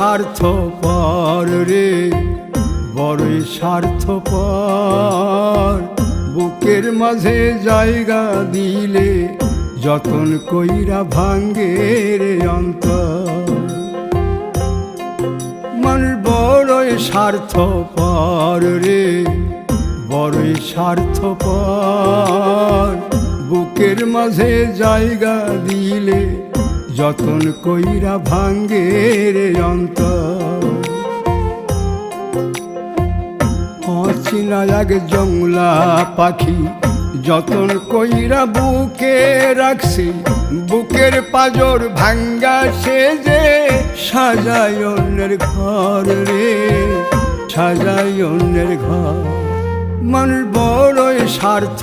স্বার্থপর রে, বড়ই স্বার্থপর। বুকের মাঝে জায়গা দিলে যতন কইরা ভাঙ্গে রে অন্তর। মানুষ বড়ই স্বার্থপর রে, বড়ই স্বার্থপর। বুকের মাঝে জায়গা দিলে যতন কইরা ভাঙ্গে রে অন্তর। অচিনা এক জংলা পাখি যতন কইরা বুকে রাখছি, বুকের পাজর ভাঙ্গা সে যে সাজায় অন্যের ঘর রে, সাজায় অন্যের ঘর। মানুষ বড়ই স্বার্থ